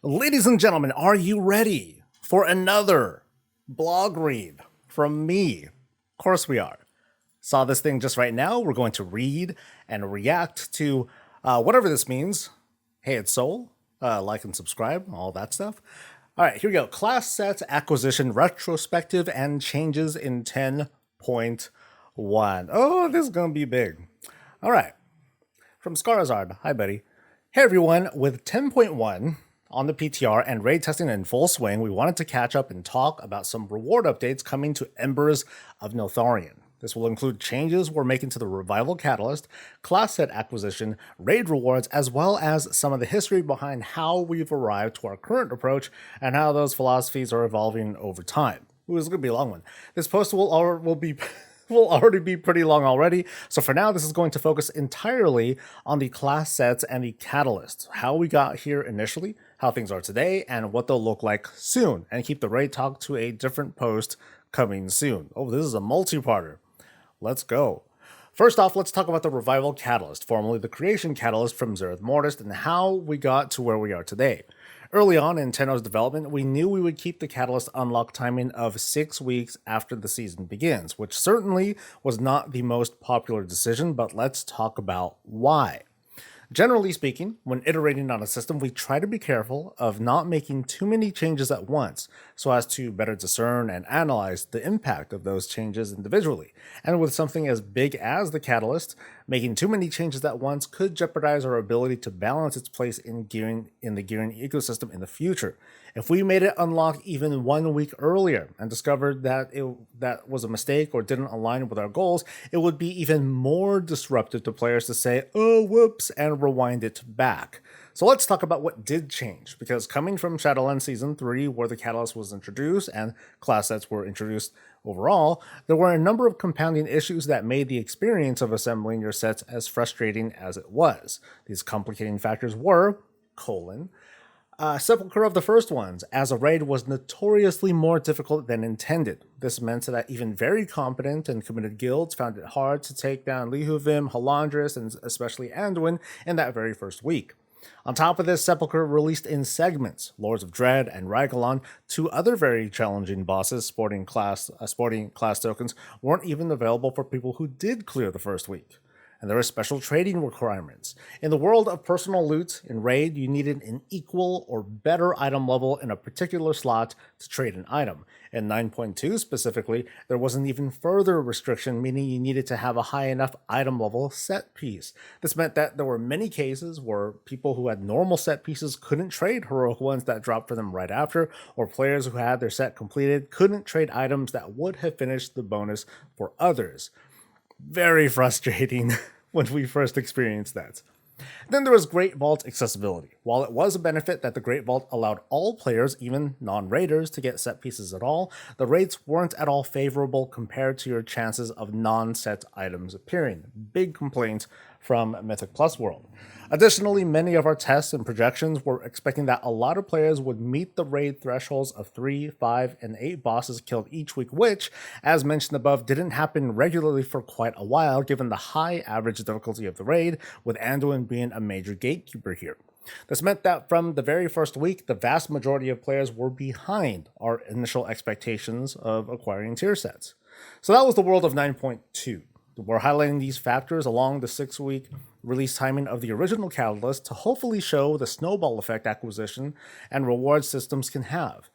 Ladies and gentlemen, are you ready for another blog read from me? Of course we are. Saw this thing just right now. We're going to read and react to whatever this means. Hey, it's Soul. Like and subscribe, all that stuff. All right, here we go. Class sets acquisition retrospective and changes in 10.1. Oh, this is going to be big. All right. From Skarazard. Hi, buddy. Hey, everyone. With 10.1 on the PTR and raid testing in full swing, we wanted to catch up and talk about some reward updates coming to Embers of Neltharion. This will include changes we're making to the Revival Catalyst, class set acquisition, raid rewards, as well as some of the history behind how we've arrived to our current approach and how those philosophies are evolving over time. Ooh, this is going to be a long one. This post will already be pretty long already, so for now this is going to focus entirely on the class sets and the catalysts, how we got here initially, how things are today, and what they'll look like soon, and keep the raid talk to a different post coming soon. Oh, this is a multi-parter. Let's go. First off, let's talk about the Revival Catalyst, formerly the Creation Catalyst from Zereth Mortis, and how we got to where we are today. Early on in Tenno's development, we knew we would keep the Catalyst unlock timing of 6 weeks after the season begins, which certainly was not the most popular decision, but let's talk about why. Generally speaking, when iterating on a system, we try to be careful of not making too many changes at once, so as to better discern and analyze the impact of those changes individually. And with something as big as the Catalyst, making too many changes at once could jeopardize our ability to balance its place in the gearing ecosystem in the future. If we made it unlock even 1 week earlier and discovered that that was a mistake or didn't align with our goals, it would be even more disruptive to players to say, oh, whoops, and rewind it back. So let's talk about what did change, because coming from Shadowlands Season 3, where the Catalyst was introduced and class sets were introduced overall, there were a number of compounding issues that made the experience of assembling your sets as frustrating as it was. These complicating factors were, Sepulchre of the first ones, as a raid was notoriously more difficult than intended. This meant that even very competent and committed guilds found it hard to take down Lihuvim, Halandris, and especially Anduin in that very first week. On top of this, Sepulchre released in segments Lords of Dread and Rygalon, two other very challenging bosses sporting class tokens weren't even available for people who did clear the first week. And there were special trading requirements. In the world of personal loot in Raid, you needed an equal or better item level in a particular slot to trade an item. In 9.2 specifically, there was an even further restriction, meaning you needed to have a high enough item level set piece. This meant that there were many cases where people who had normal set pieces couldn't trade heroic ones that dropped for them right after, or players who had their set completed couldn't trade items that would have finished the bonus for others. Very frustrating when we first experienced that. Then there was Great Vault accessibility. While it was a benefit that the Great Vault allowed all players, even non-raiders, to get set pieces at all, the rates weren't at all favorable compared to your chances of non-set items appearing. Big complaint from Mythic Plus World. Additionally, many of our tests and projections were expecting that a lot of players would meet the raid thresholds of 3, 5, and 8 bosses killed each week, which, as mentioned above, didn't happen regularly for quite a while given the high average difficulty of the raid, with Anduin being a major gatekeeper here. This meant that from the very first week, the vast majority of players were behind our initial expectations of acquiring tier sets. So that was the world of 9.2. We're highlighting these factors along the 6-week release timing of the original Catalyst to hopefully show the snowball effect acquisition and reward systems can have.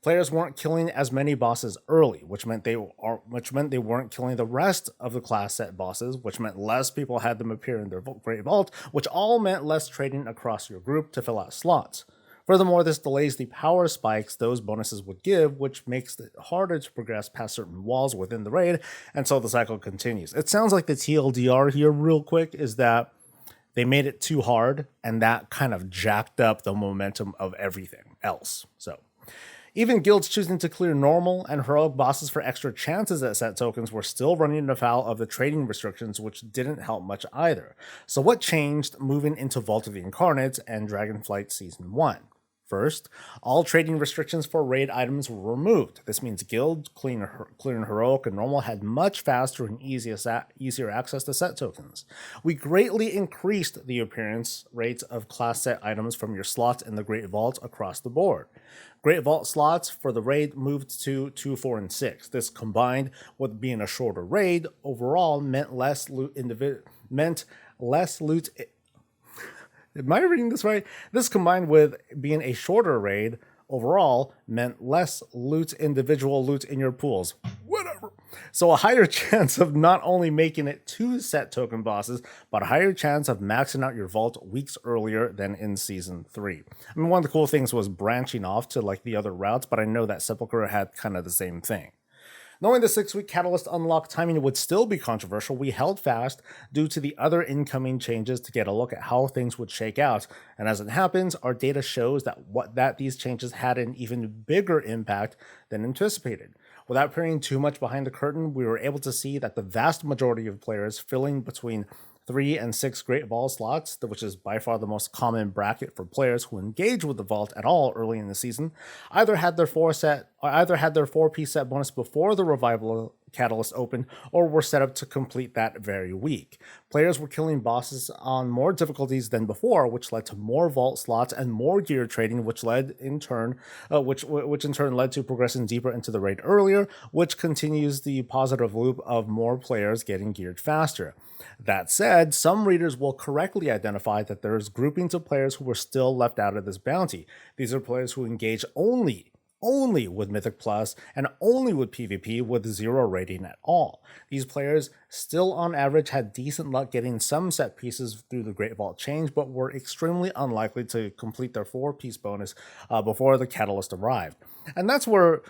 Players weren't killing as many bosses early, which meant they weren't killing the rest of the class set bosses, which meant less people had them appear in their Great Vault, which all meant less trading across your group to fill out slots. Furthermore, this delays the power spikes those bonuses would give, which makes it harder to progress past certain walls within the raid, and so the cycle continues. It sounds like the TLDR here, real quick, is that they made it too hard, and that kind of jacked up the momentum of everything else. So, even guilds choosing to clear normal and heroic bosses for extra chances at set tokens were still running afoul of the trading restrictions, which didn't help much either. So what changed moving into Vault of the Incarnates and Dragonflight Season 1? First, all trading restrictions for raid items were removed. This means Guild, Clean, Heroic, and Normal had much faster and easier access to set tokens. We greatly increased the appearance rates of class set items from your slots in the Great Vault across the board. Great Vault slots for the raid moved to 2, 4, and 6. This combined with being a shorter raid overall meant less loot Am I reading this right? This combined with being a shorter raid overall meant less individual loot in your pools. Whatever. So a higher chance of not only making it 2 set token bosses, but a higher chance of maxing out your vault weeks earlier than in Season 3. I mean, one of the cool things was branching off to like the other routes, but I know that Sepulchre had kind of the same thing. Knowing the 6-week Catalyst unlock timing would still be controversial, we held fast due to the other incoming changes to get a look at how things would shake out. And as it happens, our data shows that these changes had an even bigger impact than anticipated. Without peering too much behind the curtain, we were able to see that the vast majority of players filling between 3 and 6 Great Vault slots, which is by far the most common bracket for players who engage with the Vault at all early in the season, either had their 4-piece set bonus before the Revival Catalyst opened, or were set up to complete that very week. Players were killing bosses on more difficulties than before, which led to more Vault slots and more gear trading, which in turn led to progressing deeper into the raid earlier, which continues the positive loop of more players getting geared faster. That said, some readers will correctly identify that there is groupings of players who were still left out of this bounty. These are players who engage only with Mythic Plus and only with PvP with 0 rating at all. These players still on average had decent luck getting some set pieces through the Great Vault change, but were extremely unlikely to complete their 4-piece bonus before the Catalyst arrived. And that's where,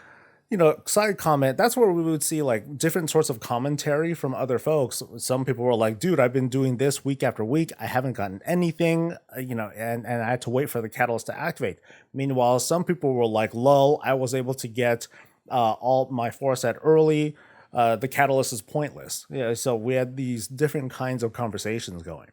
side comment, that's where we would see like different sorts of commentary from other folks. Some people were like, dude, I've been doing this week after week. I haven't gotten anything, and I had to wait for the Catalyst to activate. Meanwhile, some people were like, lol, I was able to get all my 4 set early. The Catalyst is pointless. Yeah, so we had these different kinds of conversations going.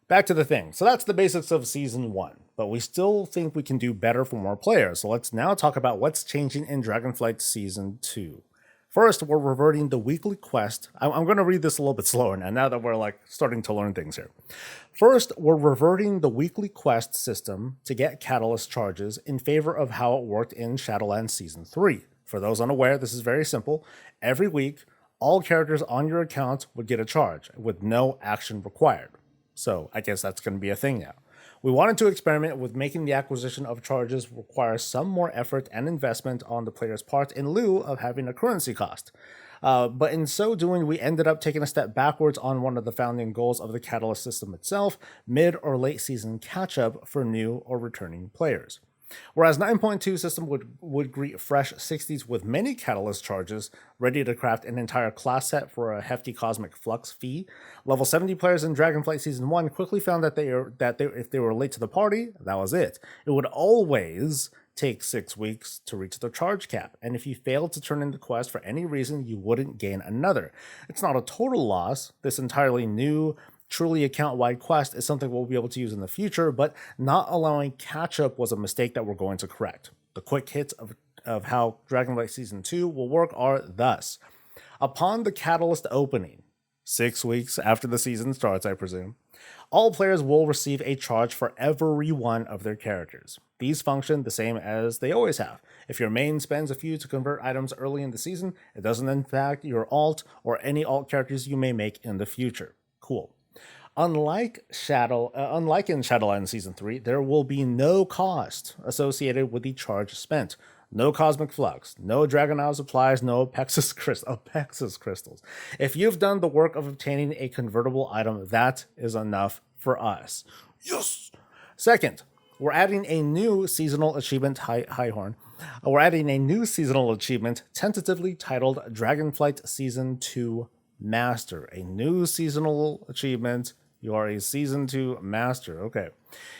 Back to the thing. So that's the basics of Season 1, but we still think we can do better for more players. So let's now talk about what's changing in Dragonflight Season 2. First, we're reverting the weekly quest. I'm going to read this a little bit slower now that we're like starting to learn things here. First, we're reverting the weekly quest system to get Catalyst charges in favor of how it worked in Shadowlands Season 3. For those unaware, this is very simple. Every week, all characters on your account would get a charge with no action required. So I guess that's going to be a thing now. We wanted to experiment with making the acquisition of charges require some more effort and investment on the player's part in lieu of having a currency cost. But in so doing, we ended up taking a step backwards on one of the founding goals of the Catalyst system itself, mid or late season catch-up for new or returning players. Whereas 9.2 system would greet fresh 60s with many Catalyst charges, ready to craft an entire class set for a hefty Cosmic Flux fee, level 70 players in Dragonflight Season 1 quickly found that if they were late to the party, that was it. It would always take 6 weeks to reach the charge cap, and if you failed to turn in the quest for any reason, you wouldn't gain another. It's not a total loss. This entirely new truly account-wide quest is something we'll be able to use in the future, but not allowing catch-up was a mistake that we're going to correct. The quick hits of how Dragonflight Season 2 will work are thus. Upon the Catalyst opening, 6 weeks after the season starts, I presume, all players will receive a charge for every one of their characters. These function the same as they always have. If your main spends a few to convert items early in the season, it doesn't impact your alt or any alt characters you may make in the future. Cool. Unlike in Shadowlands Season 3, there will be no cost associated with the charge spent. No Cosmic Flux, no Dragonile supplies, no Apexis crystals. If you've done the work of obtaining a convertible item, that is enough for us. Yes! Second, we're adding a new seasonal achievement, Highhorn. We're adding a new seasonal achievement tentatively titled Dragonflight Season 2 Master. A new seasonal achievement. You are a Season 2 Master. Okay.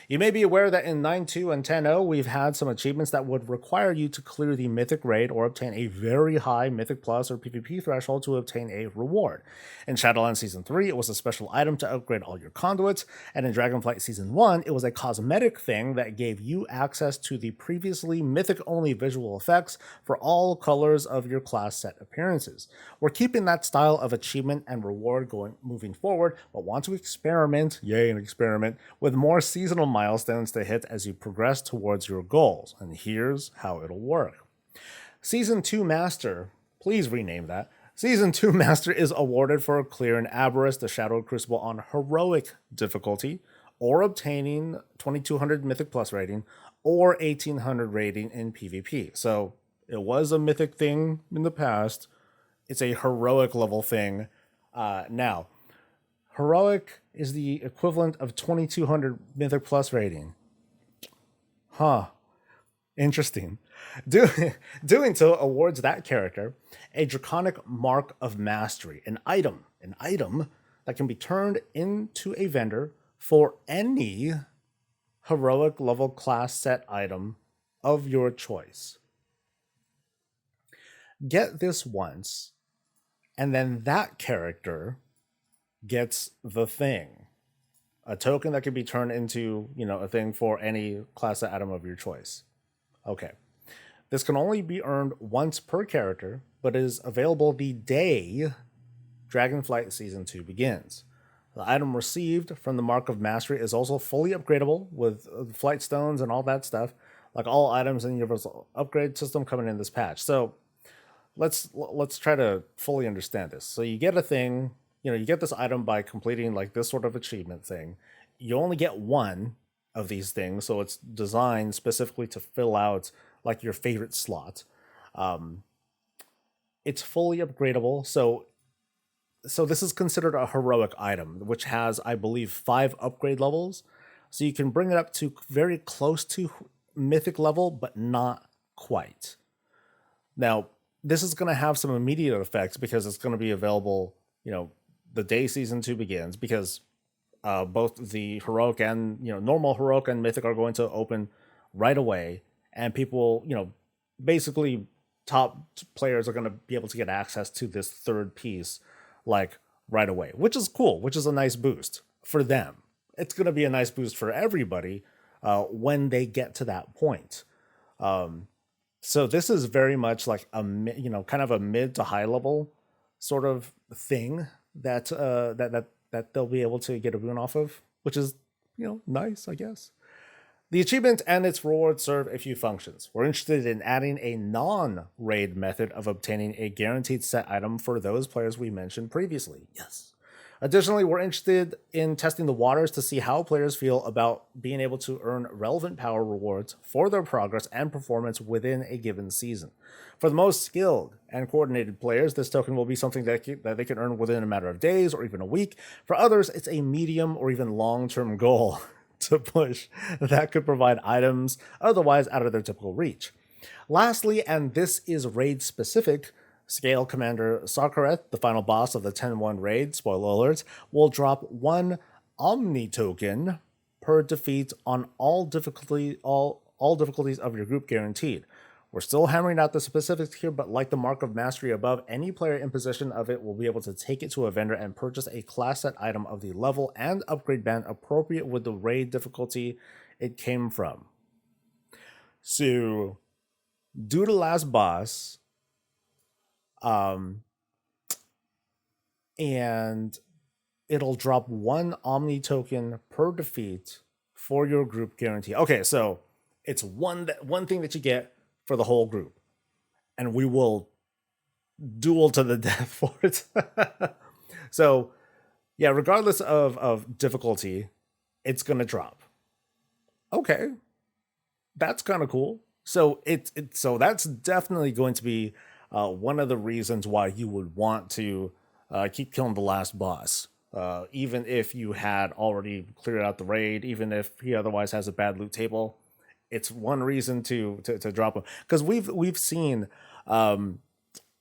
You may be aware that in 9.2 and 10.0, we've had some achievements that would require you to clear the Mythic Raid or obtain a very high Mythic Plus or PvP threshold to obtain a reward. In Shadowlands Season 3, it was a special item to upgrade all your conduits, and in Dragonflight Season 1, it was a cosmetic thing that gave you access to the previously Mythic-only visual effects for all colors of your class set appearances. We're keeping that style of achievement and reward moving forward, but want to experiment, yay an experiment, with more seasonal milestones to hit as you progress towards your goals. And here's how it'll work. Season 2 Master, please rename that. Season 2 Master is awarded for clearing Aberrus, the Shadow Crucible, on heroic difficulty, or obtaining 2200 Mythic Plus rating, or 1800 rating in PvP. So it was a Mythic thing in the past. It's a heroic level thing now. Heroic is the equivalent of 2200 Mythic Plus rating. Huh. Interesting. Doing so awards that character a Draconic Mark of Mastery, an item that can be turned into a vendor for any heroic level class set item of your choice. Get this once, and then that character gets the thing. A token that can be turned into, a thing for any class set item of your choice. Okay. This can only be earned once per character, but is available the day Dragonflight Season 2 begins. The item received from the Mark of Mastery is also fully upgradable with flight stones and all that stuff, like all items in the Universal Upgrade system coming in this patch. So let's try to fully understand this. So you get a thing, you get this item by completing like this sort of achievement thing. You only get one of these things, so it's designed specifically to fill out like your favorite slot. It's fully upgradable, so this is considered a heroic item, which has, I believe, 5 upgrade levels. So you can bring it up to very close to mythic level, but not quite. Now, this is going to have some immediate effects because it's going to be available, the day Season 2 begins, because both the heroic and, normal heroic and mythic are going to open right away. And people, basically top players are going to be able to get access to this third piece like right away, which is cool, which is a nice boost for them. It's going to be a nice boost for everybody when they get to that point. So this is very much like kind of a mid to high level sort of thing that that they'll be able to get a boon off of, which is, nice, I guess. The achievement and its reward serve a few functions. We're interested in adding a non-raid method of obtaining a guaranteed set item for those players we mentioned previously. Yes. Additionally, we're interested in testing the waters to see how players feel about being able to earn relevant power rewards for their progress and performance within a given season. For the most skilled and coordinated players, this token will be something that they can earn within a matter of days or even a week. For others, it's a medium or even long-term goal to push that could provide items otherwise out of their typical reach. Lastly, and this is raid specific, Scale Commander Sarkareth, the final boss of the 10-1 raid, spoiler alerts, will drop 1 Omni token per defeat on all difficulties of your group guaranteed. We're still hammering out the specifics here, but like the Mark of Mastery above, any player in possession of it will be able to take it to a vendor and purchase a class set item of the level and upgrade band appropriate with the raid difficulty it came from. So, do the last boss, and it'll drop 1 Omni token per defeat for your group guarantee. Okay, so it's one thing that you get for the whole group, and we will duel to the death for it. So yeah, regardless of difficulty, it's gonna drop. Okay, that's kind of cool. So so that's definitely going to be one of the reasons why you would want to keep killing the last boss, even if you had already cleared out the raid, even if he otherwise has a bad loot table. It's one reason to drop him, because we've seen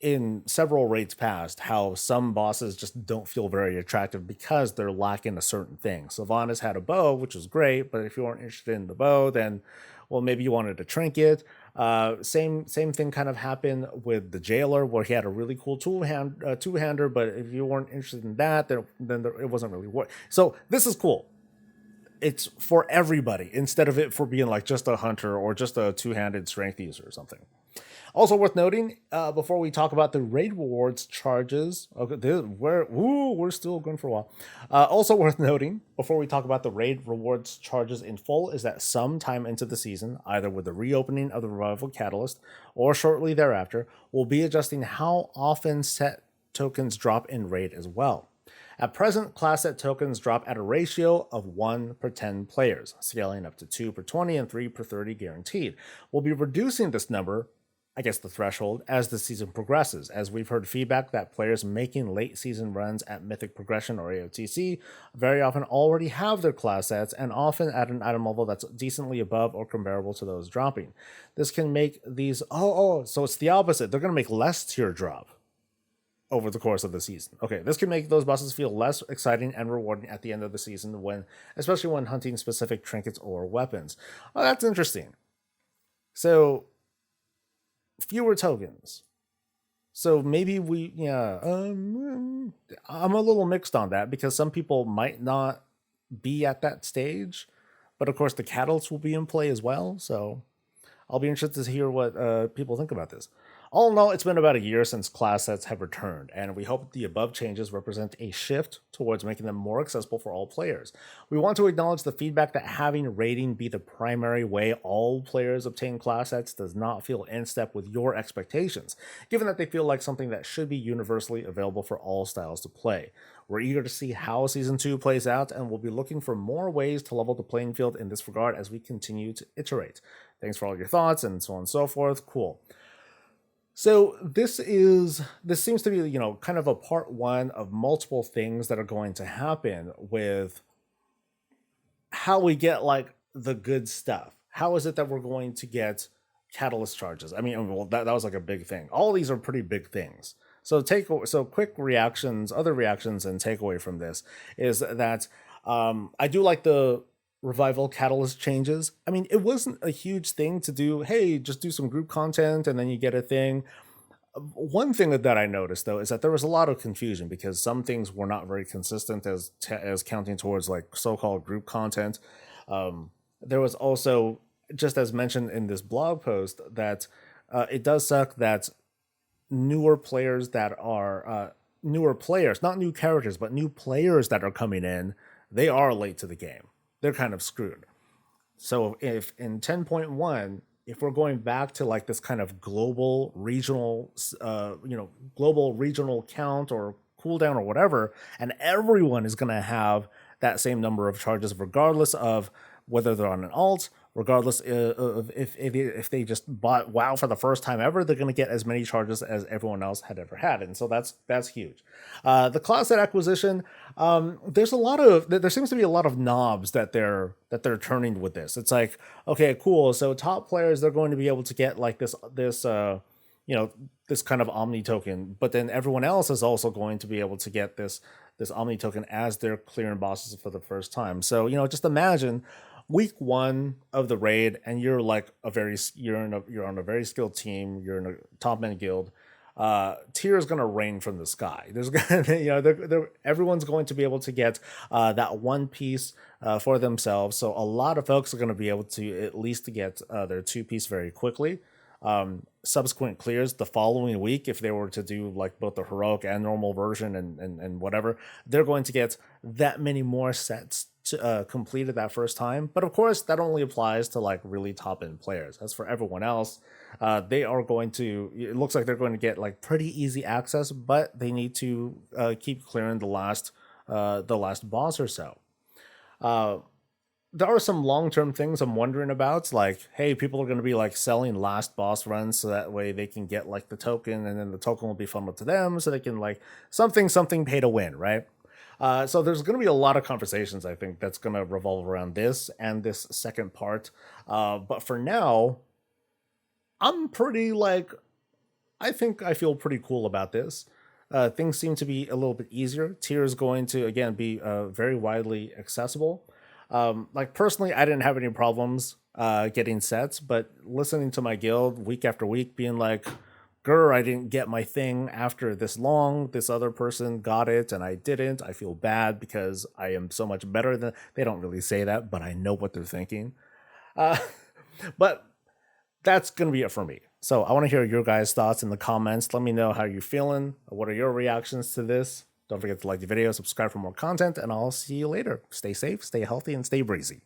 in several raids past how some bosses just don't feel very attractive because they're lacking a certain thing. Sylvanas had a bow, which was great, but if you weren't interested in the bow, then well, maybe you wanted a trinket. Same thing kind of happened with the jailer, where he had a really cool two-hander, but if you weren't interested in that, then it wasn't really worth. So this is cool. It's for everybody instead of it for being like just a hunter or just a two-handed strength user or something. Also worth noting, before we talk about the raid rewards charges, okay, we're still going for a while. Also worth noting, before we talk about the raid rewards charges in full, is that sometime into the season, either with the reopening of the Revival Catalyst or shortly thereafter, we'll be adjusting how often set tokens drop in raid as well. At present, class set tokens drop at a ratio of 1 per 10 players, scaling up to 2 per 20 and 3 per 30 guaranteed. We'll be reducing this number, I guess the threshold, as the season progresses, as we've heard feedback that players making late season runs at Mythic Progression or AOTC very often already have their class sets, and often at an item level that's decently above or comparable to those dropping. This can make these, so it's the opposite. They're going to make less tier drop over the course of the season. Okay, this can make those bosses feel less exciting and rewarding at the end of the season, especially when hunting specific trinkets or weapons. Oh, that's interesting. So fewer tokens. So maybe I'm a little mixed on that, because some people might not be at that stage, but of course the catalysts will be in play as well. So I'll be interested to hear what people think about this. All in all, it's been about a year since class sets have returned, and we hope the above changes represent a shift towards making them more accessible for all players. We want to acknowledge the feedback that having raiding be the primary way all players obtain class sets does not feel in step with your expectations, given that they feel like something that should be universally available for all styles to play. We're eager to see how Season 2 plays out, and we'll be looking for more ways to level the playing field in this regard as we continue to iterate. Thanks for all your thoughts, and so on and so forth. Cool. So this seems to be, kind of a part one of multiple things that are going to happen with how we get like the good stuff. How is it that we're going to get catalyst charges? I mean, well, that was like a big thing. All these are pretty big things. So quick reactions, other reactions, and takeaway from this is that I do like the Revival Catalyst changes. I mean, it wasn't a huge thing to do. Hey, just do some group content and then you get a thing. One thing that I noticed though is that there was a lot of confusion because some things were not very consistent as counting towards like so-called group content. There was also, just as mentioned in this blog post, that it does suck that newer players, not new characters, but new players that are coming in, they are late to the game. They're kind of screwed. So if in 10.1, if we're going back to like this kind of global regional count or cooldown or whatever, and everyone is going to have that same number of charges regardless of whether they're on an alt, regardless of if they just bought WoW for the first time ever, they're going to get as many charges as everyone else had ever had, and so that's huge. The class set acquisition, there seems to be a lot of knobs that they're turning with this. It's like, okay, cool. So top players, they're going to be able to get like this kind of Omni token, but then everyone else is also going to be able to get this Omni token as they're clearing bosses for the first time. So just imagine week 1 of the raid, and you're like you're on a very skilled team. You're in a top end guild. Tier is going to rain from the sky. There's everyone's going to be able to get that one piece for themselves. So a lot of folks are going to be able to at least get their 2-piece very quickly. Subsequent clears the following week, if they were to do like both the heroic and normal version and whatever, they're going to get that many more sets completed that first time. But of course, that only applies to like really top end players. As for everyone else, it looks like they're going to get like pretty easy access, but they need to keep clearing the last boss or so. There are some long-term things I'm wondering about, like, hey, people are going to be like selling last boss runs so that way they can get like the token, and then the token will be funneled to them so they can like something pay to win, right? So there's going to be a lot of conversations, I think, that's going to revolve around this and this second part. But for now, I'm pretty like I think I feel pretty cool about this. Things seem to be a little bit easier. Tier is going to, again, be very widely accessible. Like, personally, I didn't have any problems getting sets, but listening to my guild week after week being like, grr, I didn't get my thing after this long. This other person got it and I didn't. I feel bad because I am so much better than. They don't really say that, but I know what they're thinking. Uh, but that's going to be it for me. So I want to hear your guys' thoughts in the comments. Let me know how you're feeling. What are your reactions to this? Don't forget to like the video, subscribe for more content, and I'll see you later. Stay safe, stay healthy, and stay breezy.